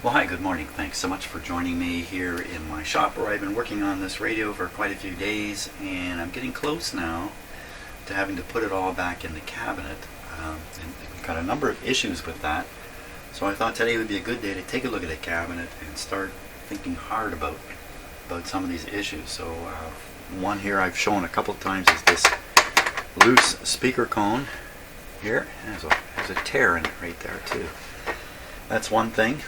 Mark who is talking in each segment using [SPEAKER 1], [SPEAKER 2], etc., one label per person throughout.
[SPEAKER 1] Well, hi, good morning. Thanks so much for joining me here in my shop where I've been working on this radio for quite a few days, and I'm getting close now to having to put it all back in the cabinet. And we've got a number of issues with that, so I thought today would be a good day to take a look at the cabinet and start thinking hard about some of these issues. So one here I've shown a couple of times is this loose speaker cone here. There's a tear in it right there too. That's one thing.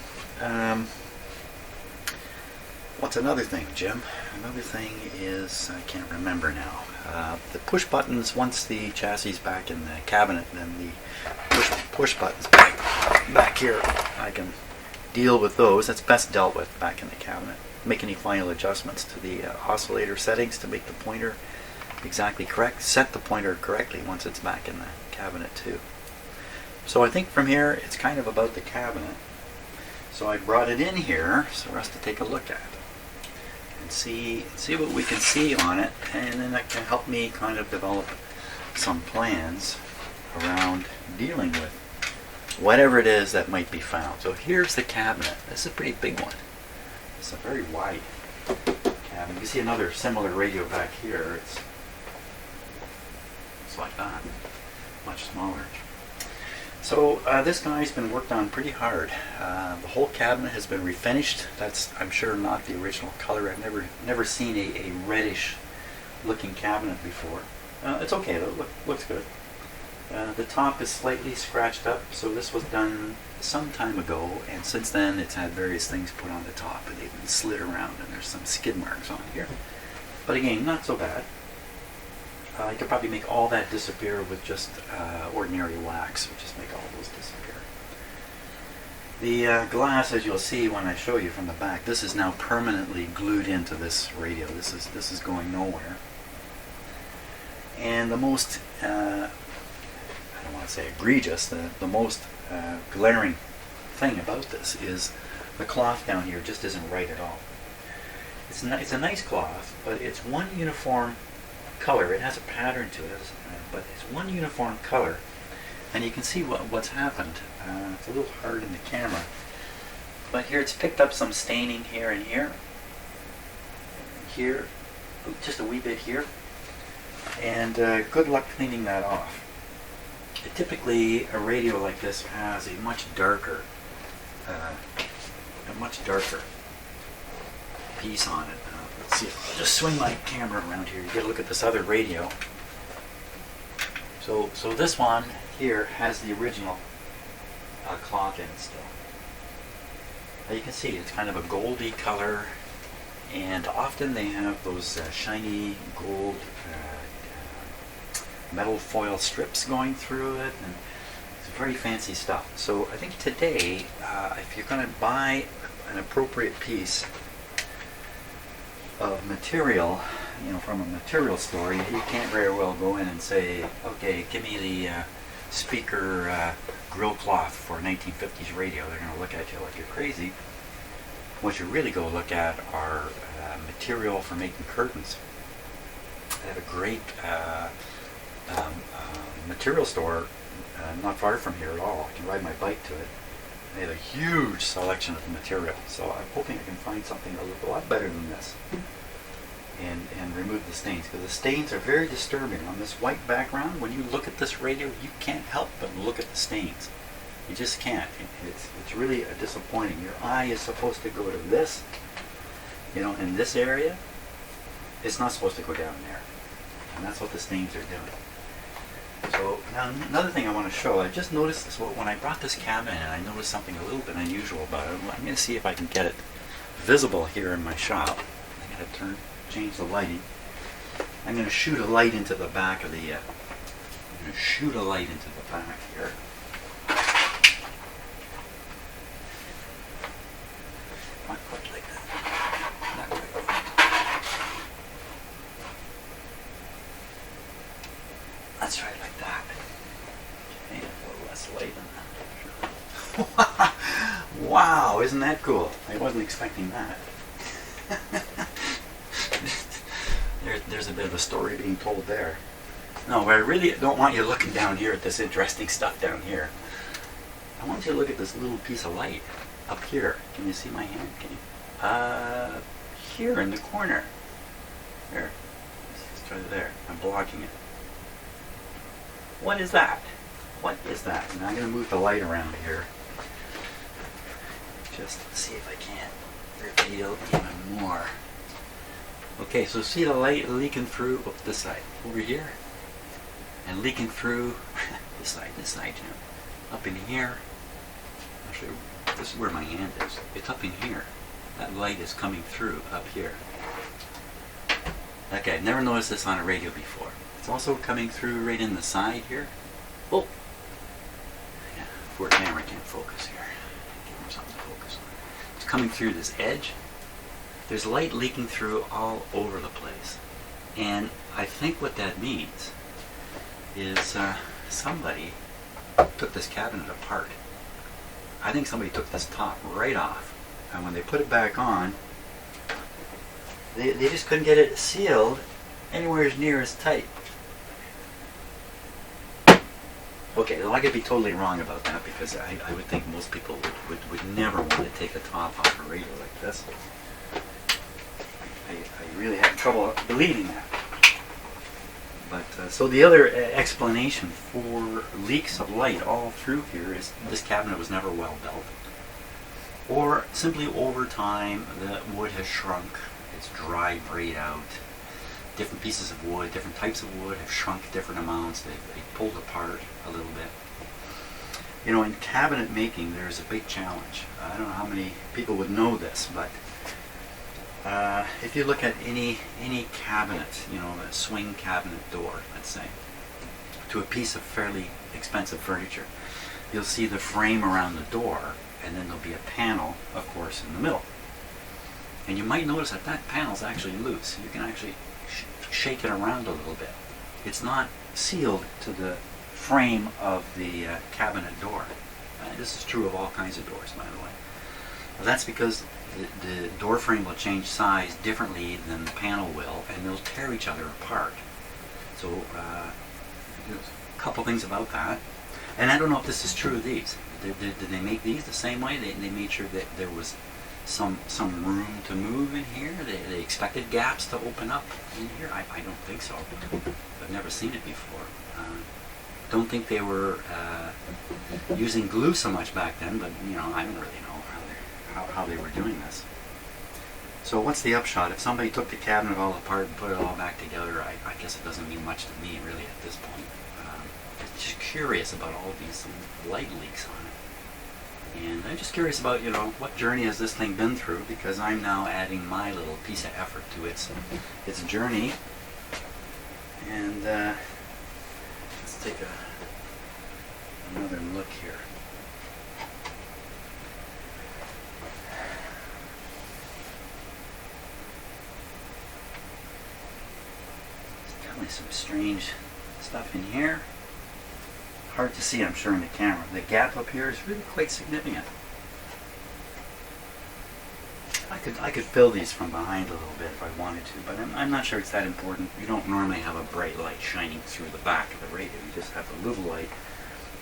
[SPEAKER 1] What's another thing, Jim? Another thing is, I can't remember now. The push buttons, once the chassis is back in the cabinet, then the push buttons back here, I can deal with those. That's best dealt with back in the cabinet. Make any final adjustments to the oscillator settings to make the pointer exactly correct. Set the pointer correctly once it's back in the cabinet too. So I think from here, it's kind of about the cabinet. So I brought it in here for us to take a look at and see what we can see on it, and then that can help me kind of develop some plans around dealing with whatever it is that might be found. So here's the cabinet. This is a pretty big one. It's a very wide cabinet. You see another similar radio back here. It's like that, much smaller. So this guy's been worked on pretty hard. The whole cabinet has been refinished. That's, I'm sure, not the original color. I've never seen a reddish looking cabinet before. It's okay though, looks good. The top is slightly scratched up, so this was done some time ago, and since then it's had various things put on the top, and they've been slid around, and there's some skid marks on here. But again, not so bad. You could probably make all that disappear with just ordinary wax, or just make all those disappear. The glass, as you'll see when I show you from the back, this is now permanently glued into this radio. This is going nowhere. And the most, I don't want to say egregious, the most glaring thing about this is the cloth down here just isn't right at all. It's a nice cloth, but it's one uniform color. It has a pattern to it, but it's one uniform color, and you can see what's happened. It's a little hard in the camera, but here it's picked up some staining here and here, just a wee bit here, and good luck cleaning that off. Typically, a radio like this has a much darker piece on it. Let's see, I'll just swing my camera around here. You get a look at this other radio. So this one here has the original cloth in it still. Now you can see it's kind of a goldy color, and often they have those shiny gold metal foil strips going through it, and it's very fancy stuff. So I think today, if you're going to buy an appropriate piece of material, from a material store, you can't very well go in and say, okay, give me the speaker grill cloth for a 1950s radio. They're going to look at you like you're crazy. What you really go look at are material for making curtains. They have a great material store not far from here at all. I can ride my bike to it. They have a huge selection of material, so I'm hoping I can find something a lot better than this and remove the stains, because the stains are very disturbing on this white background. When you look at this radio, you can't help but look at the stains. You just can't. It's really disappointing. Your eye is supposed to go to this, in this area. It's not supposed to go down there, and that's what the stains are doing. So now another thing I want to show, I just noticed this when I brought this cabinet in. I noticed something a little bit unusual about it. I'm going to see if I can get it visible here in my shop. I got to change the lighting. I'm going to shoot a light into the back of the. I'm going to shoot a light into the back here. Not quite like that. Not quite like that. Let's try it like that. Okay, a little less light on that. Wow, isn't that cool? I wasn't expecting that. There's a bit of a story being told there. No, but I really don't want you looking down here at this interesting stuff down here. I want you to look at this little piece of light. up here. Can you see my hand? Can you? Here in the corner. There. Let's try there. I'm blocking it. What is that? What is that? Now I'm going to move the light around here. Just to see if I can reveal even more. Okay, so see the light leaking through this side, over here, and leaking through this side, Jim. Up in here. Actually, this is where my hand is. It's up in here. That light is coming through up here. Okay, I've never noticed this on a radio before. It's also coming through right in the side here. Oh! Yeah, poor camera can't focus here. Give him something to focus on. It's coming through this edge. There's light leaking through all over the place. And I think what that means is somebody took this cabinet apart. I think somebody took this top right off. And when they put it back on, they just couldn't get it sealed anywhere as near as tight. Okay, well, I could be totally wrong about that because I would think most people would never want to take the top off a radio like this. I really have trouble believing that. But so the other explanation for leaks of light all through here is this cabinet was never well built. Or simply over time the wood has shrunk, it's dried right out. Different pieces of wood, different types of wood have shrunk different amounts, they pulled apart a little bit. You know, in cabinet making there's a big challenge. I don't know how many people would know this, but if you look at any cabinet, you know, a swing cabinet door, let's say, to a piece of fairly expensive furniture, you'll see the frame around the door, and then there'll be a panel, of course, in the middle. And you might notice that that panel's actually loose. You can actually shake it around a little bit. It's not sealed to the frame of the cabinet door. This is true of all kinds of doors, by the way. Well, that's because the door frame will change size differently than the panel will, and they'll tear each other apart. So, there's a couple things about that. And I don't know if this is true of these. Did they make these the same way? They made sure that there was some room to move in here? They expected gaps to open up in here? I don't think so. I've never seen it before. Don't think they were using glue so much back then, but you know, I don't really know how they were doing this. So what's the upshot? If somebody took the cabinet all apart and put it all back together, I guess it doesn't mean much to me really at this point. I'm just curious about all these light leaks on it. And I'm just curious about, you know, what journey has this thing been through, because I'm now adding my little piece of effort to its journey. And let's take another look here. There's definitely some strange stuff in here. Hard to see, I'm sure, in the camera. The gap up here is really quite significant. I could fill these from behind a little bit if I wanted to, but I'm not sure it's that important. You don't normally have a bright light shining through the back of the radio. You just have a little light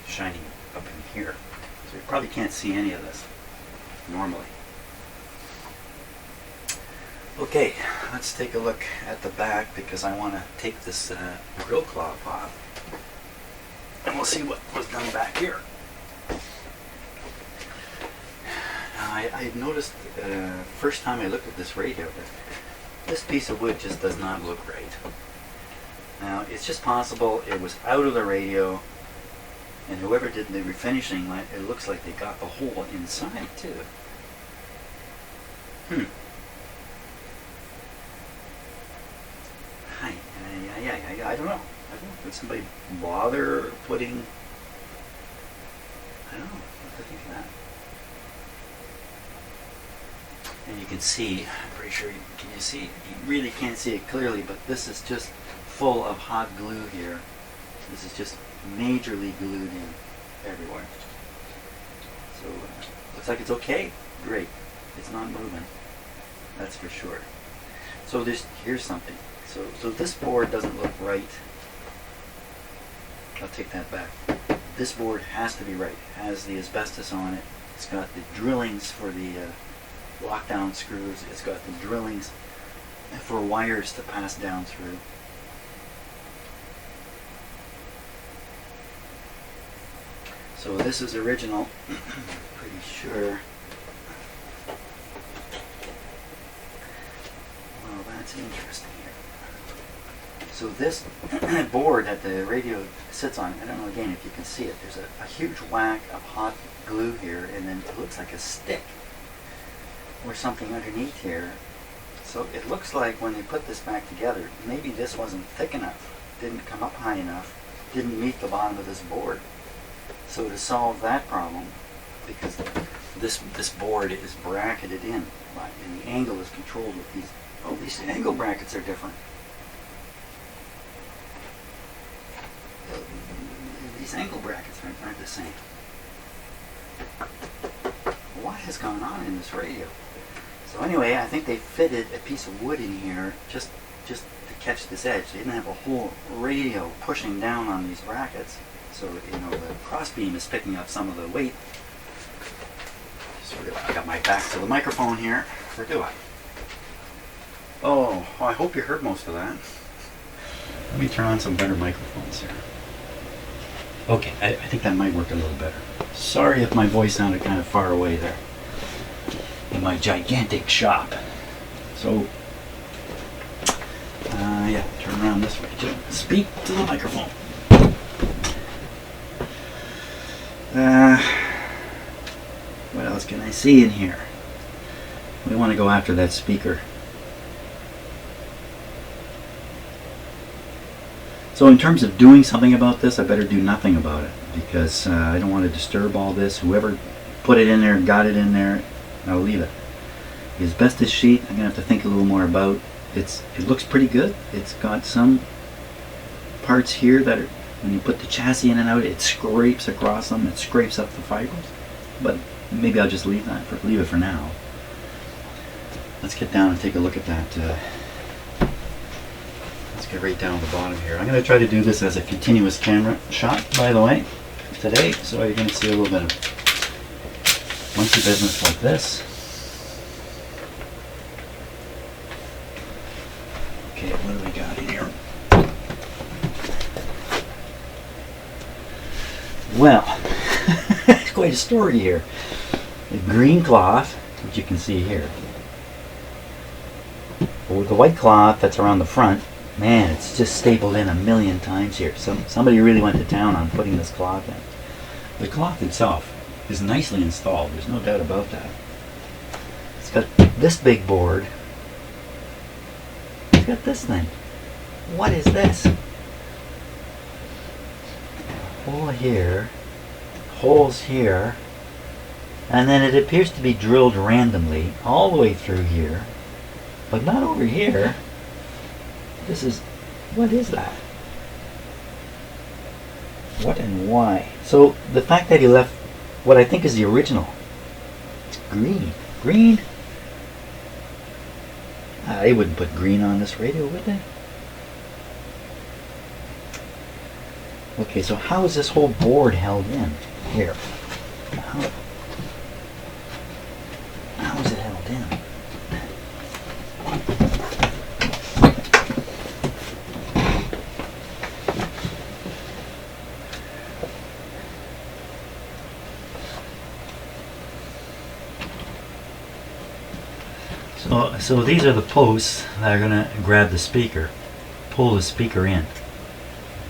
[SPEAKER 1] shining up in here. So you probably can't see any of this normally. Okay, let's take a look at the back, because I want to take this grill cloth off. And we'll see what was done back here. Now, I noticed first time I looked at this radio that this piece of wood just does not look right. Now, it's just possible it was out of the radio, and whoever did the refinishing, it looks like they got the hole inside too. I don't know. Did somebody bother putting... I don't know what to think of that. And you can see, I'm pretty sure, can you see? You really can't see it clearly, but this is just full of hot glue here. This is just majorly glued in everywhere. So, looks like it's okay. Great. It's not moving. That's for sure. So here's something. So this board doesn't look right. I'll take that back. This board has to be right. It has the asbestos on it. It's got the drillings for the lockdown screws. It's got the drillings for wires to pass down through. So this is original. Pretty sure. Well, that's interesting here. So this board that the radio sits on, I don't know again if you can see it, there's a huge whack of hot glue here, and then it looks like a stick or something underneath here. So it looks like when they put this back together, maybe this wasn't thick enough, didn't come up high enough, didn't meet the bottom of this board. So to solve that problem, because this board is bracketed in, and the angle is controlled with these, oh, these angle brackets are different. These angle brackets aren't the same. What has gone on in this radio? So anyway, I think they fitted a piece of wood in here just to catch this edge. They didn't have a whole radio pushing down on these brackets. So, you know, the crossbeam is picking up some of the weight. I got my back to the microphone here, or do I? Oh, I hope you heard most of that. Let me turn on some better microphones here. Okay, I think that might work a little better. Sorry if my voice sounded kind of far away there in my gigantic shop. So, yeah, turn around this way too. Speak to the microphone. What else can I see in here? We want to go after that speaker. So in terms of doing something about this, I better do nothing about it, because I don't want to disturb all this. Whoever put it in there, got it in there, I'll leave it. The asbestos sheet, I'm going to have to think a little more about. It looks pretty good. It's got some parts here that are, when you put the chassis in and out, it scrapes across them. It scrapes up the fibers. But maybe I'll just leave it for now. Let's get down and take a look at that. Let's get right down to the bottom here. I'm going to try to do this as a continuous camera shot, by the way, today. So you're going to see a little bit of monkey business like this. Okay, what do we got in here? Well, it's quite a story here. The green cloth, which you can see here. With the white cloth that's around the front, man, it's just stapled in a million times here. Somebody really went to town on putting this cloth in. The cloth itself is nicely installed, there's no doubt about that. It's got this big board. It's got this thing. What is this? Hole here, holes here, and then it appears to be drilled randomly all the way through here, but not over here. What is that? What and why? So the fact that he left what I think is the original, it's green. Green? They wouldn't put green on this radio, would they? Okay, so how is this whole board held in here? How is it held in? So these are the posts that are going to grab the speaker, pull the speaker in.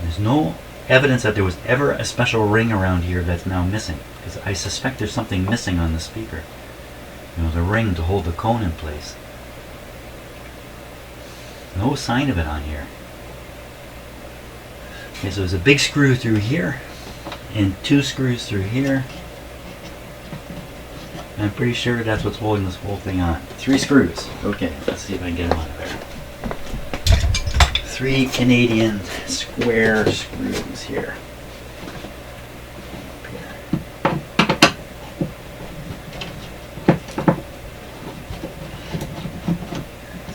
[SPEAKER 1] There's no evidence that there was ever a special ring around here that's now missing, because I suspect there's something missing on the speaker. You know, the ring to hold the cone in place. No sign of it on here. Okay, so there's a big screw through here and two screws through here. I'm pretty sure that's what's holding this whole thing on. 3 screws. Okay, let's see if I can get them out of there. 3 Canadian square screws here.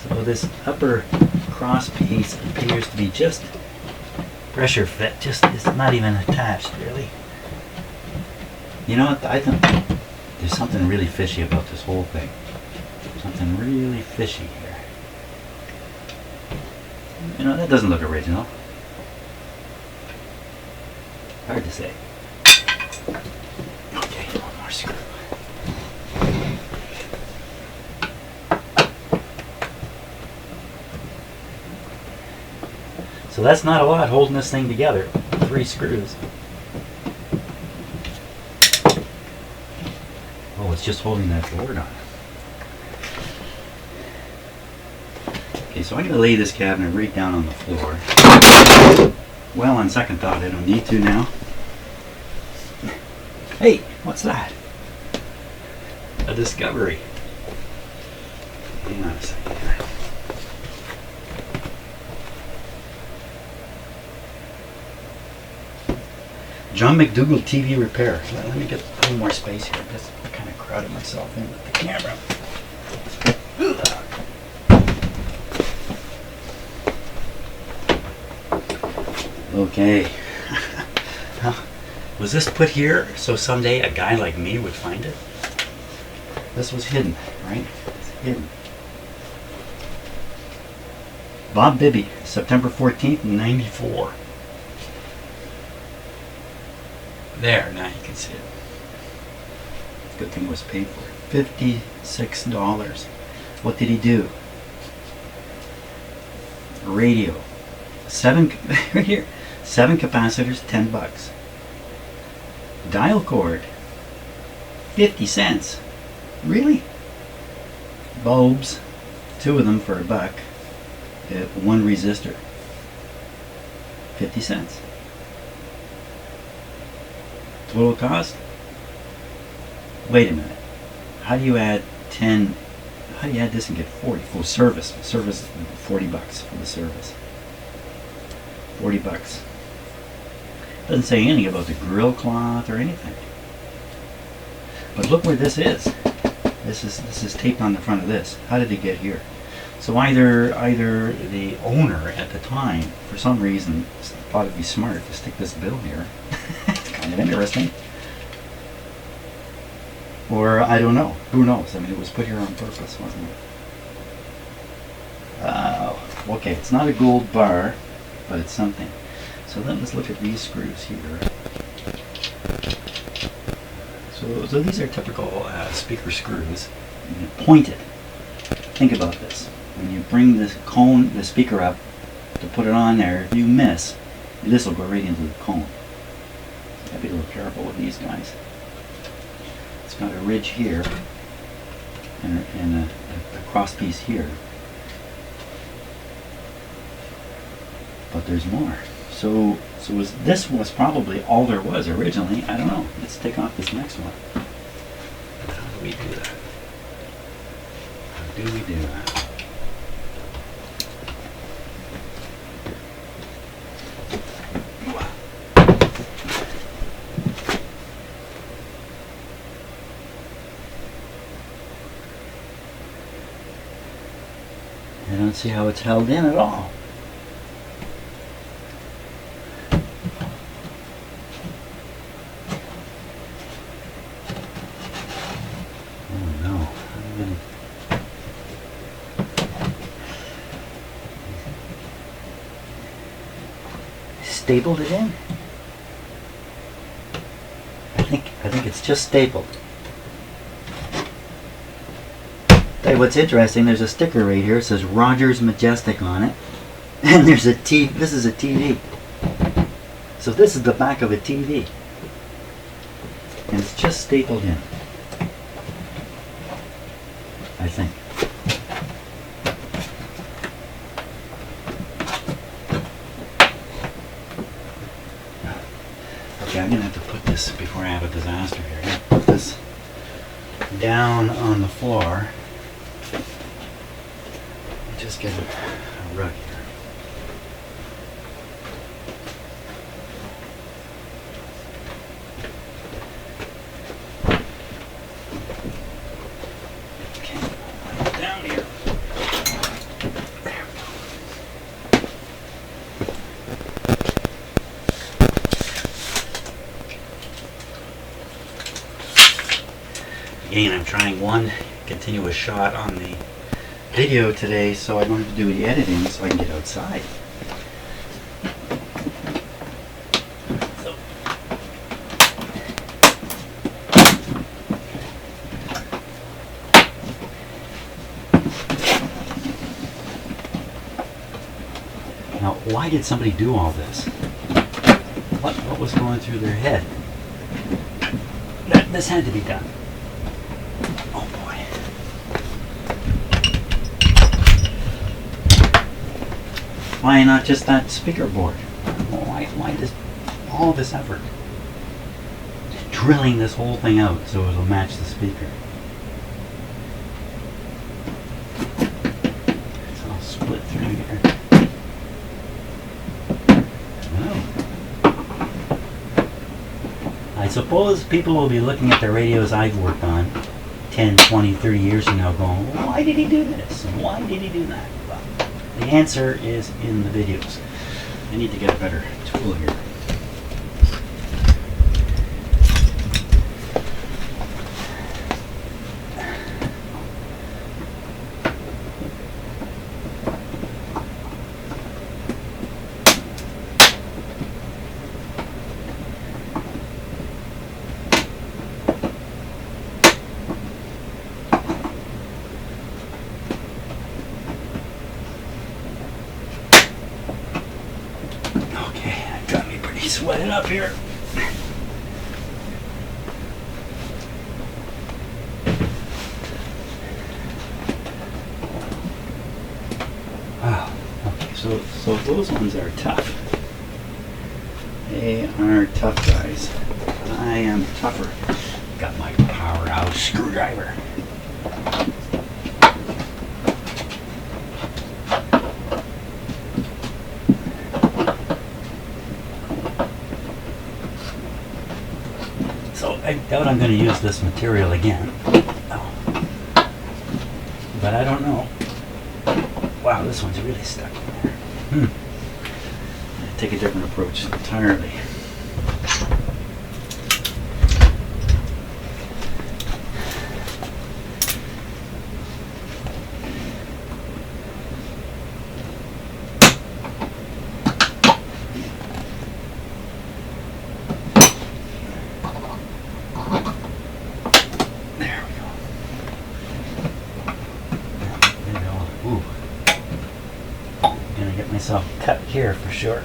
[SPEAKER 1] So this upper cross piece appears to be just pressure fit. Just, it's not even attached really. You know what? I There's something really fishy about this whole thing. Something really fishy here. You know, that doesn't look original. Hard to say. Okay, one more screw. So that's not a lot holding this thing together. 3 screws. Oh, it's just holding that board on. Okay, so I'm going to lay this cabinet right down on the floor. Well, on second thought, I don't need to now. Hey, what's that? A discovery. Hang on a second here. John McDougall TV repair. Let me get a little more space here. Just kind of crowded myself in with the camera. Okay. Was this put here so someday a guy like me would find it? This was hidden, right? It's hidden. Bob Bibby, September 14th, 94. There, now you can see it. Good thing it was paid for. $56. What did he do? Radio. 7 right here. 7 capacitors, $10. Dial cord, 50 cents. Really? Bulbs, 2 of them for $1. 1 resistor, 50 cents. Total cost? Wait a minute. How do you add 10? How do you add this and get 40? Oh, service. Service, $40 for the service. $40. Doesn't say anything about the grill cloth or anything. But look where this is. This is taped on the front of this. How did it get here? So either the owner at the time, for some reason, thought it'd be smart to stick this bill here. It's kind of interesting. Or I don't know. Who knows? I mean, it was put here on purpose, wasn't it? Okay, it's not a gold bar, but it's something. So then let's look at these screws here. So these are typical speaker screws, pointed. Think about this. When you bring this cone, the speaker up to put it on there, if you miss, this will go right into the cone. You gotta be a little careful with these guys. It's got a ridge here and a cross piece here. But there's more. So this was probably all there was originally. I don't know. Let's take off this next one. How do we do that? How do we do that? I don't see how it's held in at all. Stapled it in? I think it's just stapled. Tell you what's interesting, there's a sticker right here. It says Rogers Majestic on it. And there's a TV. This is a TV. So this is the back of a TV. And it's just stapled in. I think. Okay, I'm going to have to put this, before I have a disaster here, I'm going to put this down on the floor. Just get a rug here. Okay, put it down here. There we go. Again, I'm trying one continuous shot on the video today so I don't have to do the editing, so I can get outside. So. Now, why did somebody do all this? What was going through their head? This had to be done. Oh boy. Why not just that speaker board? Why this, all this effort? Drilling this whole thing out so it'll match the speaker. So I'll split through here. I suppose people will be looking at the radios I've worked on 10, 20, 30 years from now going, well, why did he do this? And why did he do that? Well, the answer is in the videos. I need to get a better tool here. Sweating up here. Oh, okay, so those ones are tough. They are tough guys. I am tougher. Got my powerhouse screwdriver. I doubt I'm going to use this material again. Oh. But I don't know. Wow, this one's really stuck in there. Take a different approach entirely. Myself cut here for sure.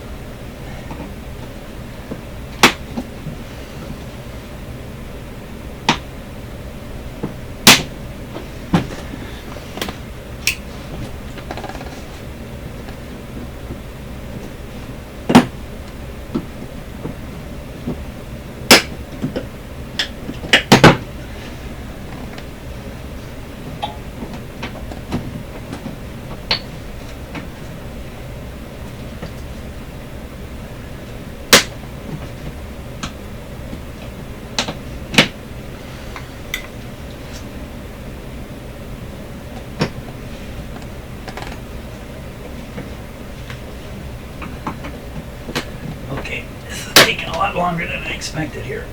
[SPEAKER 1] Taking a lot longer than I expected here.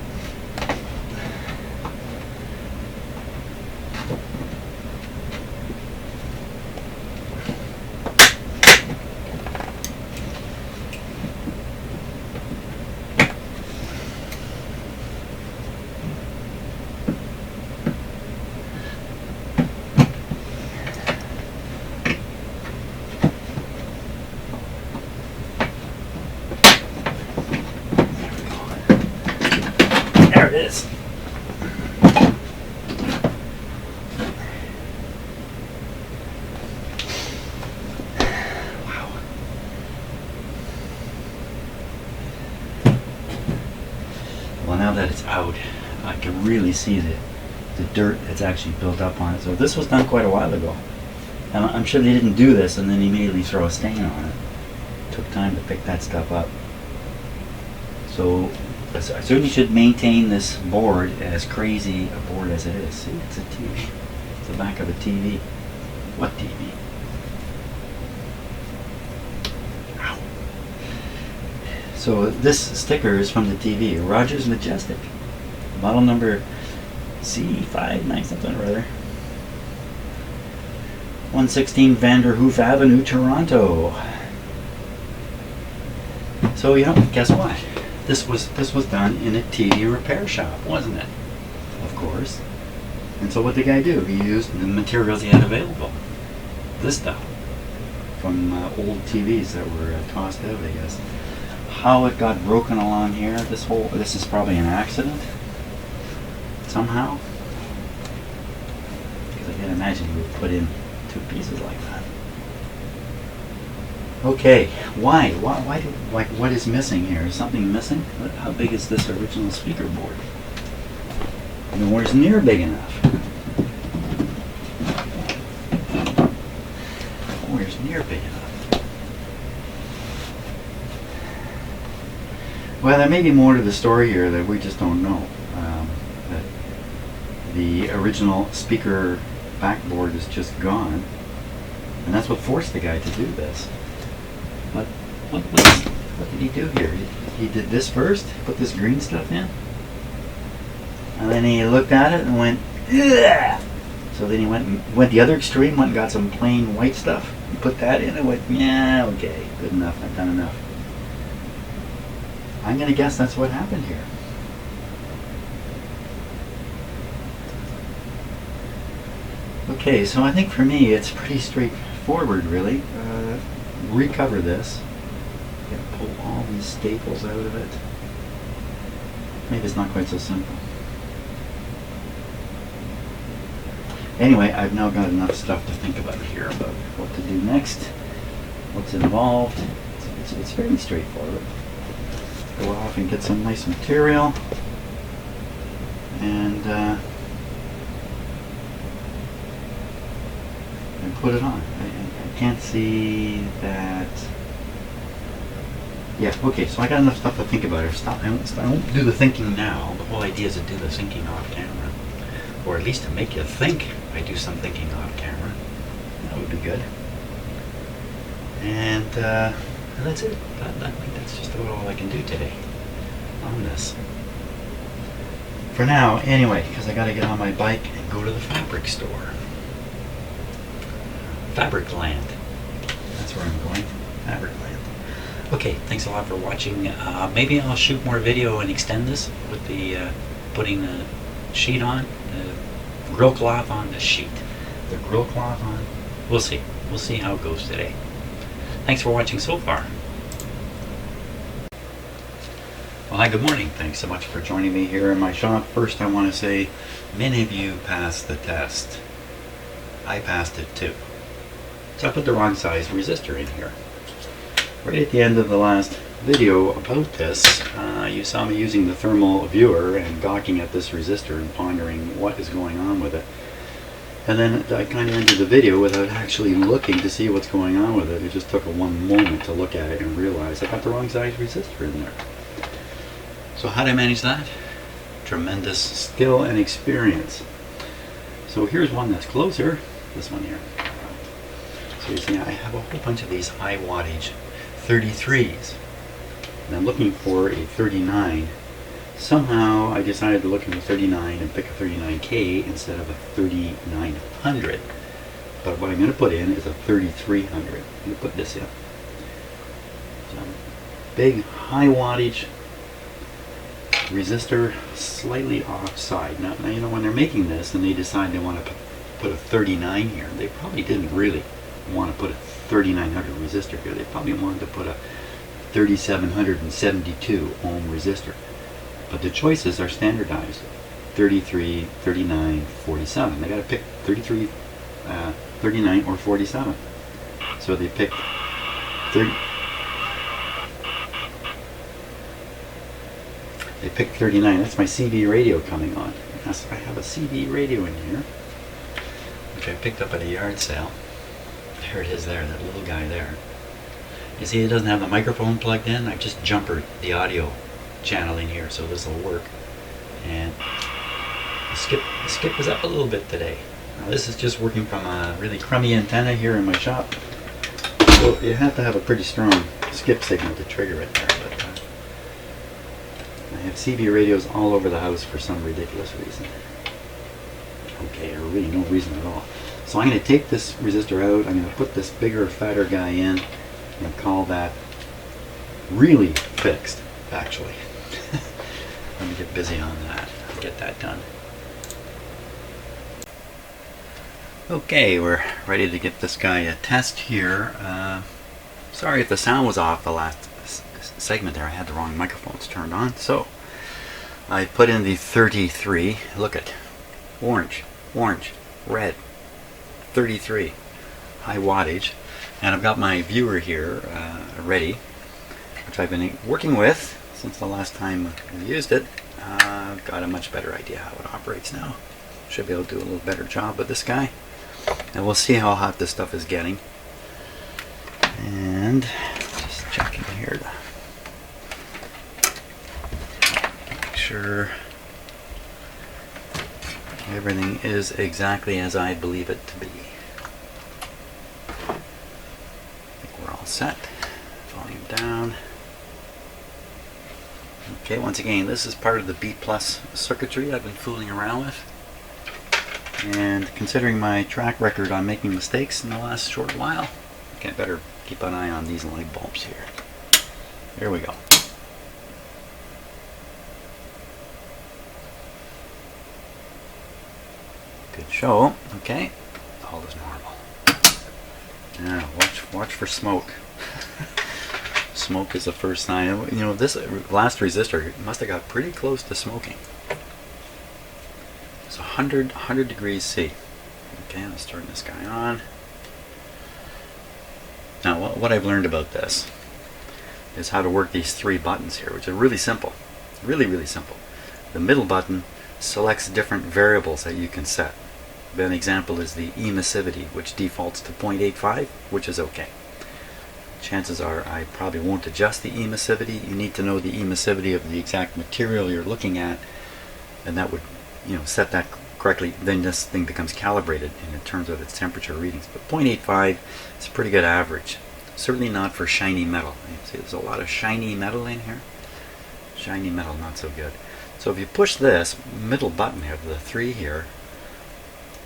[SPEAKER 1] There it is. Wow. Well, now that it's out, I can really see the dirt that's actually built up on it. So this was done quite a while ago. And I'm sure they didn't do this and then immediately throw a stain on it. It took time to pick that stuff up. So I certainly should maintain this board as crazy a board as it is. See, it's a TV. It's the back of a TV. What TV? Ow. So this sticker is from the TV, Rogers Majestic. Model number C59 something or other. 116 Vanderhoof Avenue, Toronto. So guess what? This was done in a TV repair shop, wasn't it? Of course. And so what did the guy do? He used the materials he had available. This stuff from old TVs that were tossed out, I guess. How it got broken along here? This is probably an accident somehow. Because I can't imagine you would put in two pieces like that. Okay, why? What is missing here? Is something missing? How big is this original speaker board? Nowhere's near big enough. Nowhere's near big enough. Well, there may be more to the story here that we just don't know. That the original speaker backboard is just gone, and that's what forced the guy to do this. But what did he do here? He did this first, put this green stuff in, and then he looked at it and went, ugh! So then he went the other extreme, went and got some plain white stuff, and put that in, and went, yeah, okay, good enough, I've done enough. I'm going to guess that's what happened here. Okay, so I think for me it's pretty straightforward, really. Recover this. Pull all these staples out of it. Maybe it's not quite so simple. Anyway, I've now got enough stuff to think about here about what to do next, what's involved. It's very straightforward. Go off and get some nice material and put it on. I can't see that. Yeah, okay, so I got enough stuff to think about it. I won't do the thinking now. The whole idea is to do the thinking off camera. Or at least to make you think I do some thinking off camera. That would be good. And that's it. I think that's just about all I can do today on this. For now, anyway, because I got to get on my bike and go to the fabric store. Fabric Land. That's where I'm going. Fabric Land. Okay, thanks a lot for watching. Maybe I'll shoot more video and extend this with the putting the sheet on, the grill cloth on the sheet. The grill cloth on. We'll see. We'll see how it goes today. Thanks for watching so far. Well, hi, good morning. Thanks so much for joining me here in my shop. First, I want to say many of you passed the test. I passed it too. So I put the wrong size resistor in here. Right at the end of the last video about this, you saw me using the thermal viewer and gawking at this resistor and pondering what is going on with it. And then I kind of ended the video without actually looking to see what's going on with it. It just took one moment to look at it and realize I got the wrong size resistor in there. So how did I manage that? Tremendous skill and experience. So here's one that's closer, this one here. So you see I have a whole bunch of these high wattage 33s. And I'm looking for a 39. Somehow I decided to look in the 39 and pick a 39K instead of a 3900. But what I'm going to put in is a 3300. I'm going to put this in. So big high wattage resistor, slightly offside. Now you know when they're making this and they decide they want to put a 39 here, they probably didn't really want to put a 3900 resistor here. They probably wanted to put a 3772 ohm resistor. But the choices are standardized. 33, 39, 47. They got to pick 33, 39 or 47. So they picked 30. They picked 39. That's my CB radio coming on. Yes, I have a CB radio in here, which I picked up at a yard sale. There it is there, that little guy there. You see it doesn't have the microphone plugged in. I've just jumpered the audio channel in here, so this will work. And the skip was up a little bit today. Now this is just working from a really crummy antenna here in my shop. So you have to have a pretty strong skip signal to trigger it there. But I have CB radios all over the house for some ridiculous reason. okay, or really no reason at all. So I'm going to take this resistor out, I'm going to put this bigger, fatter guy in, and call that really fixed, actually. Let me get busy on that, get that done. Okay, we're ready to get this guy a test here. Sorry if the sound was off the last segment there. I had the wrong microphones turned on. So I put in the 33. Look at orange, orange, red, 33, high wattage. And I've got my viewer here ready, which I've been working with since the last time I used it. I've got a much better idea how it operates now. Should be able to do a little better job with this guy. And we'll see how hot this stuff is getting. And just checking here to make sure everything is exactly as I believe it to be. I think we're all set. Volume down. Okay, once again, this is part of the B+ circuitry I've been fooling around with. And considering my track record on making mistakes in the last short while, I better keep an eye on these light bulbs here. Here we go. Good show. Okay, all is normal. Now watch for smoke. Smoke is the first sign. You know, this last resistor must have got pretty close to smoking. It's 100 degrees C. Okay, let's turn this guy on. Now, what I've learned about this is how to work these 3 buttons here, which are really simple. Really, really simple. The middle button selects different variables that you can set. An example is the emissivity, which defaults to 0.85, which is okay. Chances are I probably won't adjust the emissivity. You need to know the emissivity of the exact material you're looking at, and that would, you know, set that correctly. Then this thing becomes calibrated in terms of its temperature readings. But 0.85 is a pretty good average. Certainly not for shiny metal. You see, there's a lot of shiny metal in here. Shiny metal, not so good. So if you push this middle button here, the 3 here,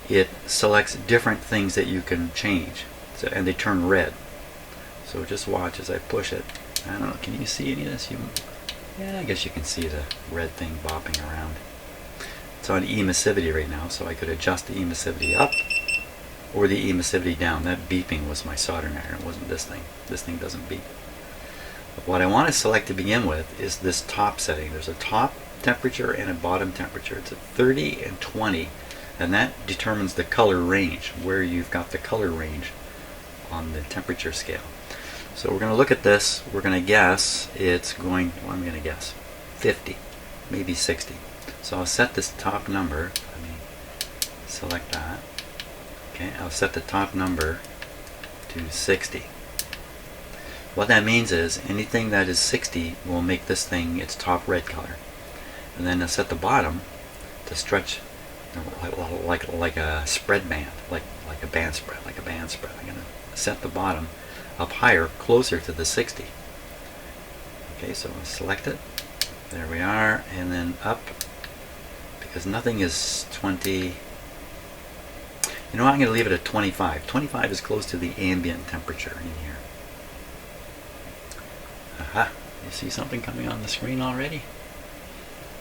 [SPEAKER 1] it selects different things that you can change, and they turn red. So just watch as I push it. I don't know, can you see any of this? Yeah, I guess you can see the red thing bopping around. It's on emissivity right now, so I could adjust the emissivity up or the emissivity down. That beeping was my soldering iron, it wasn't this thing. This thing doesn't beep. But what I want to select to begin with is this top setting. There's a top temperature and a bottom temperature. It's at 30 and 20, and that determines the color range, where you've got the color range on the temperature scale. So we're going to look at this. We're going to guess it's going, well, I'm going to guess 50, maybe 60. So I'll set this top number. Let me select that. Okay, I'll set the top number to 60. What that means is anything that is 60 will make this thing its top red color. And then I'll set the bottom to stretch like a spread band, like a band spread, I'm going to set the bottom up higher, closer to the 60. Okay, so I'll select it. There we are, and then up, because nothing is 20. You know what, I'm going to leave it at 25. 25 is close to the ambient temperature in here. Aha, you see something coming on the screen already?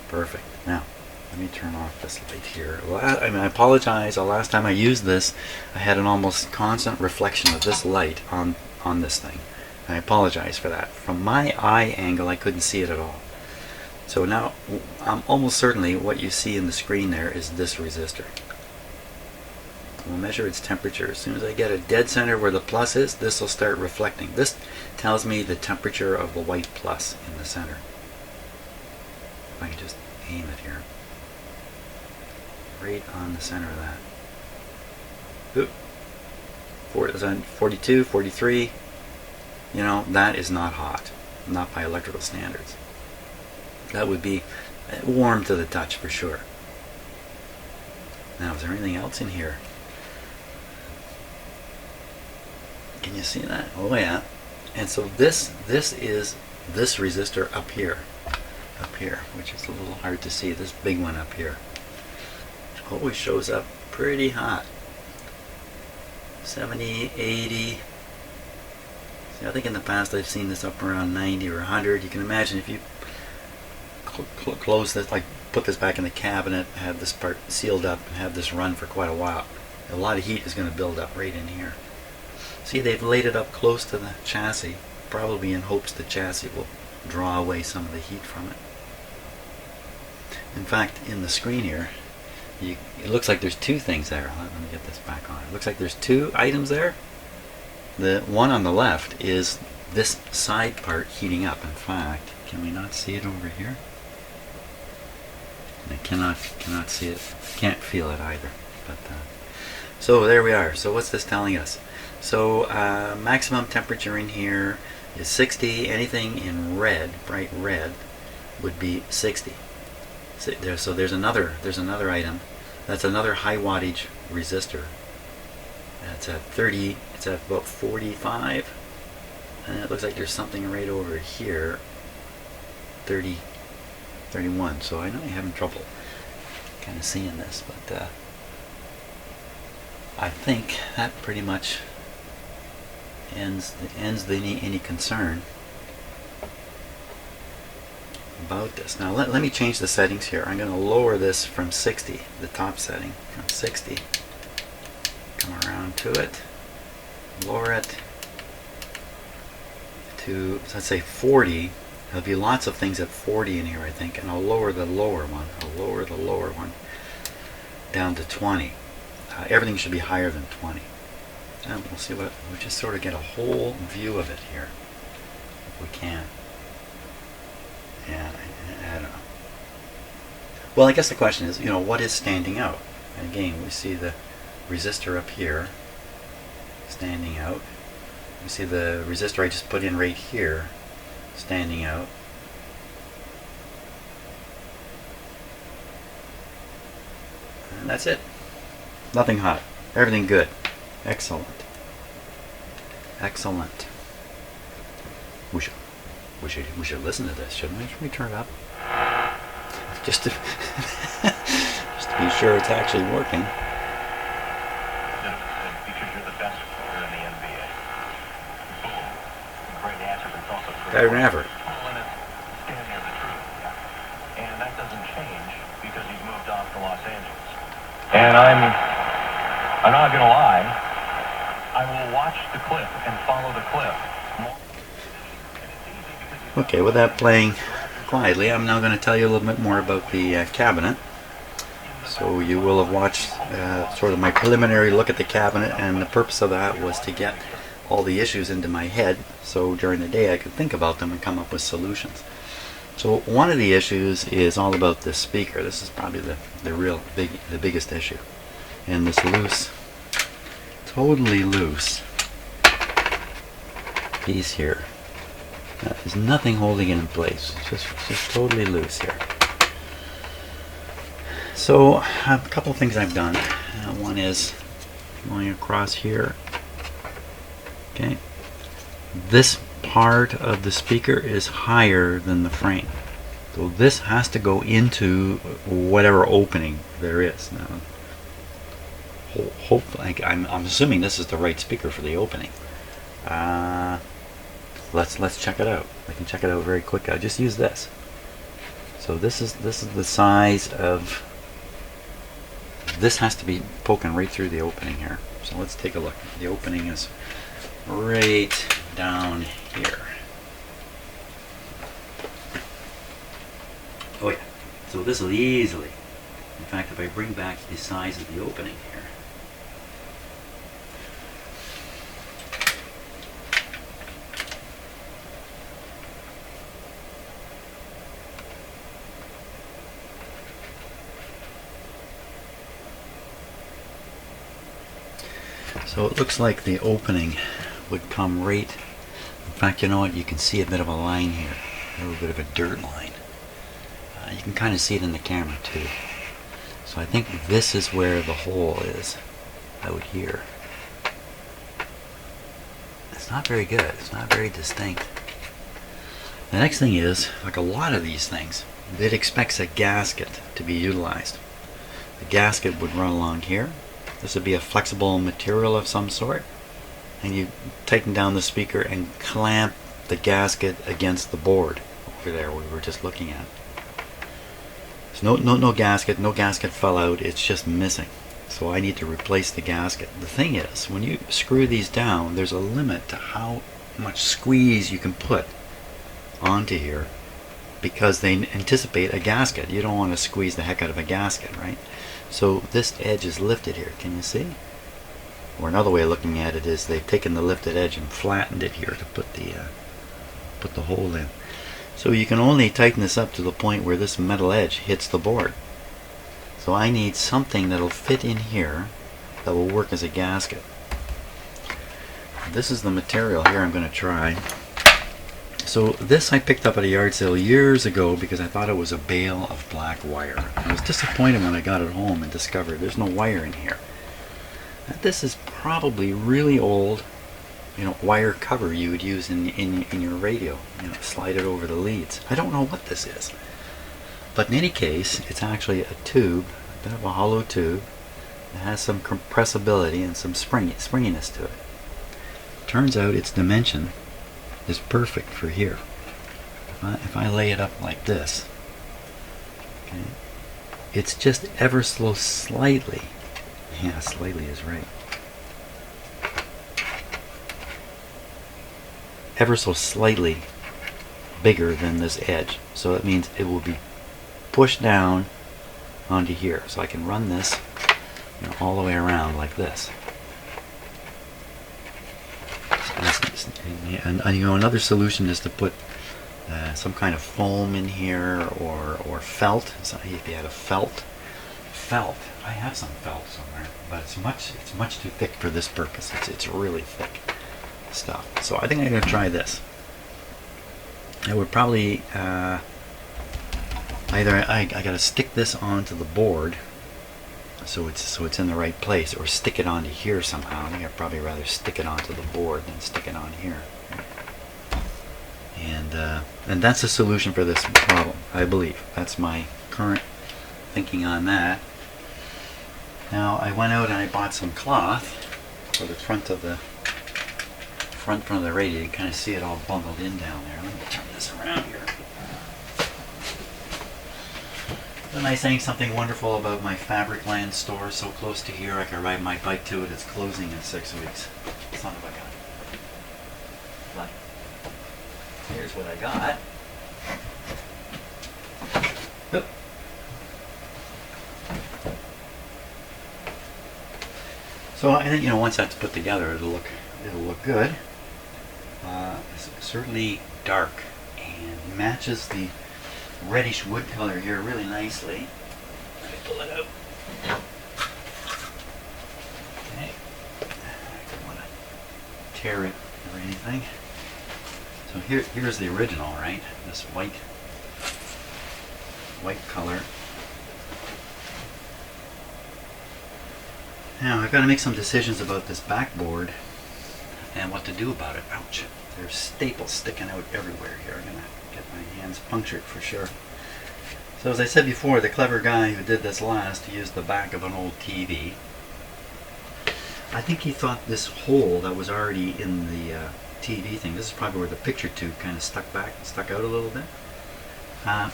[SPEAKER 1] Perfect. Now, let me turn off this light here. I apologize. The last time I used this, I had an almost constant reflection of this light on this thing. I apologize for that. From my eye angle, I couldn't see it at all. So now, almost certainly what you see in the screen there is this resistor. We'll measure its temperature. As soon as I get a dead center where the plus is, this will start reflecting. This tells me the temperature of the white plus in the center. If I can just aim it here. Right on the center of that. Oop. 42, 43. You know, that is not hot. Not by electrical standards. That would be warm to the touch for sure. Now, is there anything else in here? Can you see that? Oh yeah. And so this is this resistor up here, which is a little hard to see. This big one up here always shows up pretty hot. 70, 80. See, I think in the past I've seen this up around 90 or 100. You can imagine if you close this, like put this back in the cabinet, have this part sealed up, and have this run for quite a while, a lot of heat is going to build up right in here. See, they've laid it up close to the chassis, probably in hopes the chassis will draw away some of the heat from it. In fact, in the screen here, it looks like there's two things there. Let me get this back on. It looks like there's two items there. The one on the left is this side part heating up. In fact, can we not see it over here? I cannot see it. Can't feel it either. But so there we are. So what's this telling us? So maximum temperature in here is 60. Anything in red, bright red, would be 60. So there's another item. That's another high wattage resistor. That's at 30. It's at about 45, and it looks like there's something right over here. 30, 31. So I know you're having trouble kind of seeing this, but I think that pretty much ends any concern about this. Now let me change the settings here. I'm going to lower this from 60, the top setting, from 60. Come around to it, lower it to, let's say 40. There'll be lots of things at 40 in here, I think, and I'll lower the lower one. I'll lower the lower one down to 20. Everything should be higher than 20. And we'll see we'll just sort of get a whole view of it here, if we can. And I don't know. Well, I guess the question is, what is standing out? And again, we see the resistor up here standing out. We see the resistor I just put in right here standing out. And that's it. Nothing hot. Everything good. Excellent. Excellent. We should listen to this, shouldn't we? Should we turn it up? Just to just to be sure it's actually working.
[SPEAKER 2] Because you're the best player in the NBA. Boom. Great answer, but it's also great.
[SPEAKER 1] Better than ever.
[SPEAKER 2] Stand near the truth. And that doesn't change because he's moved off to Los Angeles. And I'm not gonna lie. I will watch the clip and follow the clip.
[SPEAKER 1] Okay, with that playing quietly, I'm now going to tell you a little bit more about the cabinet. So you will have watched sort of my preliminary look at the cabinet, and the purpose of that was to get all the issues into my head so during the day I could think about them and come up with solutions. So one of the issues is all about this speaker. This is probably the biggest issue. And this loose, totally loose piece here. There's nothing holding it in place. It's just totally loose here. So a couple of things I've done. One is going across here. Okay. This part of the speaker is higher than the frame. So this has to go into whatever opening there is. Now, I'm assuming this is the right speaker for the opening. Let's check it out. I can check it out very quickly. I just use this. So this is the size of. This has to be poking right through the opening here. So let's take a look. The opening is right down here. Oh yeah. So this will easily. In fact, if I bring back the size of the opening here. So it looks like the opening would come right. In fact, you know what? You can see a bit of a line here, a little bit of a dirt line. You can kind of see it in the camera too. So I think this is where the hole is, out here. It's not very good. It's not very distinct. The next thing is, like a lot of these things, it expects a gasket to be utilized. The gasket would run along here, This would be a flexible material of some sort. And you tighten down the speaker and clamp the gasket against the board over there we were just looking at. So no gasket, no gasket fell out, it's just missing. So I need to replace the gasket. The thing is, when you screw these down, there's a limit to how much squeeze you can put onto here because they anticipate a gasket. You don't want to squeeze the heck out of a gasket, right? So this edge is lifted here, can you see? Or another way of looking at it is they've taken the lifted edge and flattened it here to put the hole in. So you can only tighten this up to the point where this metal edge hits the board. So I need something that'll fit in here that will work as a gasket. This is the material here I'm going to try. So this I picked up at a yard sale years ago because I thought it was a bale of black wire. I was disappointed when I got it home and discovered there's no wire in here. This is probably really old, wire cover you would use in your radio. Slide it over the leads. I don't know what this is. But in any case, it's actually a tube, a bit of a hollow tube. It has some compressibility and some springiness to it. Turns out its dimension is perfect for here. If I lay it up like this, okay, it's just ever so slightly. Yeah, slightly is right. Ever so slightly bigger than this edge. So that means it will be pushed down onto here. So I can run this all the way around like this. And another solution is to put some kind of foam in here or felt. So if you had a felt, I have some felt somewhere, but it's much too thick for this purpose. It's really thick stuff. So I think I'm going to try this. I would probably either I got to stick this onto the board so it's in the right place, or stick it onto here somehow. I think I'd probably rather stick it onto the board than stick it on here. And that's the solution for this problem, I believe. That's my current thinking on that. Now I went out and I bought some cloth for the front of the radio. You can kind of see it all bundled in down there. Let me turn this around here. Then I saying something wonderful about my Fabricland store so close to here I can ride my bike to it. It's closing in 6 weeks. Son of a gun. But here's what I got. Oop. So I think once that's put together, it'll look good. It's certainly dark and matches the reddish wood color here really nicely. Let me pull it out. Okay. I don't want to tear it or anything. So here's the original, right? This white color. Now I've got to make some decisions about this backboard and what to do about it. Ouch. There's staples sticking out everywhere here. I'm going to get my hands punctured for sure. So as I said before, the clever guy who did this last used the back of an old TV. I think he thought this hole that was already in the TV thing, this is probably where the picture tube kind of stuck out a little bit. I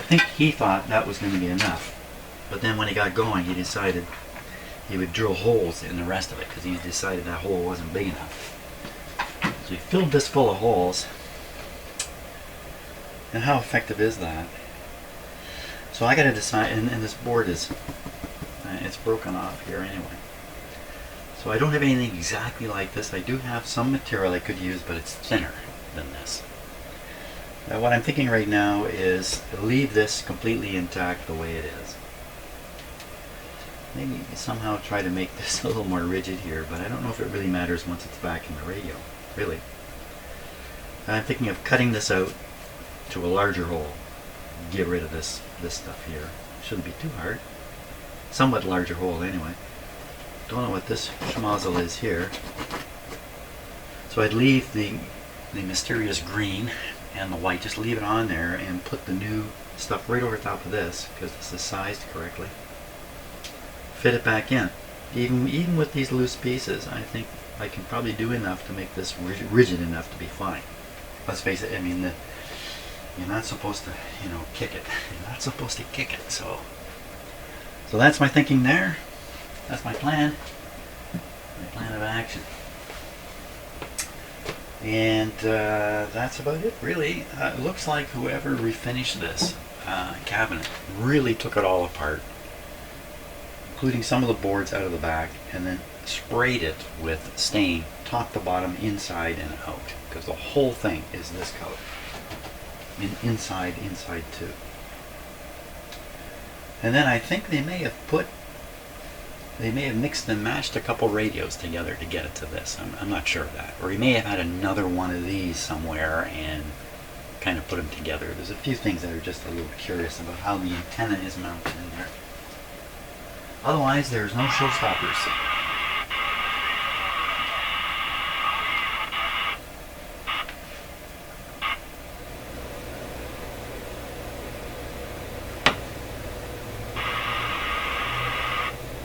[SPEAKER 1] think he thought that was going to be enough. But then when he got going, he decided he would drill holes in the rest of it because he decided that hole wasn't big enough. So he filled this full of holes. And how effective is that? So I got to decide, and this board is, it's broken off here anyway. So I don't have anything exactly like this. I do have some material I could use, but it's thinner than this. Now what I'm thinking right now is leave this completely intact the way it is. Maybe somehow try to make this a little more rigid here, but I don't know if it really matters once it's back in the radio, really. I'm thinking of cutting this out to a larger hole. Get rid of this stuff here. Shouldn't be too hard. Somewhat larger hole anyway. Don't know what this schmozzle is here. So I'd leave the mysterious green and the white, just leave it on there and put the new stuff right over top of this because this is sized correctly. fit it back in. Even with these loose pieces, I think I can probably do enough to make this rigid enough to be fine. Let's face it, I mean, you're not supposed to, kick it. You're not supposed to kick it, so that's my thinking there. That's my plan. My plan of action. And that's about it, really. It looks like whoever refinished this cabinet really took it all apart, including some of the boards out of the back, and then sprayed it with stain, top to bottom, inside and out, because the whole thing is this color. Inside too. And then I think they may have mixed and matched a couple radios together to get it to this. I'm not sure of that. Or he may have had another one of these somewhere and kind of put them together. There's a few things that are just a little curious about how the antenna is mounted in there. Otherwise, there's no showstoppers.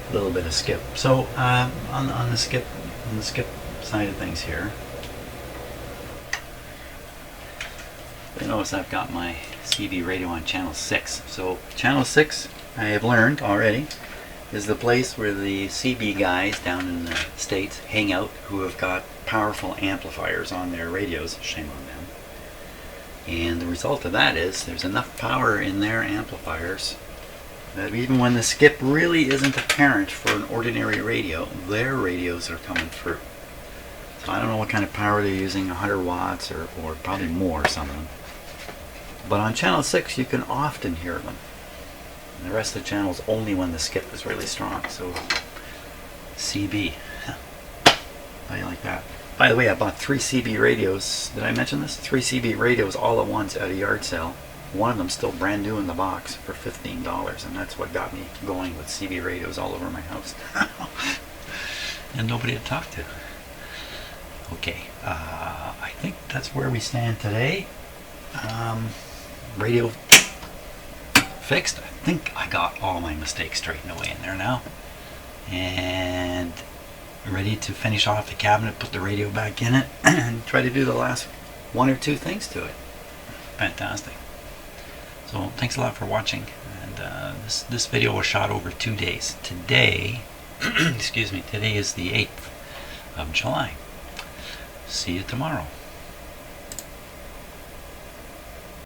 [SPEAKER 1] A little bit of skip. So on the skip side of things here, you notice I've got my CB radio on channel 6. So channel 6, I have learned already, is the place where the CB guys down in the States hang out, who have got powerful amplifiers on their radios. Shame on them. And the result of that is there's enough power in their amplifiers that even when the skip really isn't apparent for an ordinary radio, their radios are coming through. So I don't know what kind of power they're using, 100 watts or probably more, some of them. But on channel 6 you can often hear them. And the rest of the channels only when the skip is really strong. So CB. How do you like that? By the way, I bought 3 CB radios. Did I mention this? 3 CB radios all at once at a yard sale. One of them still brand new in the box for $15, and that's what got me going with CB radios all over my house. And nobody to talk to. Okay, I think that's where we stand today. Radio fixed. I think I got all my mistakes straightened away in there now. And ready to finish off the cabinet, put the radio back in it, and try to do the last 1 or 2 things to it. Fantastic. So thanks a lot for watching, and this video was shot over 2 days. Today, excuse me, today is the 8th of July. See you tomorrow.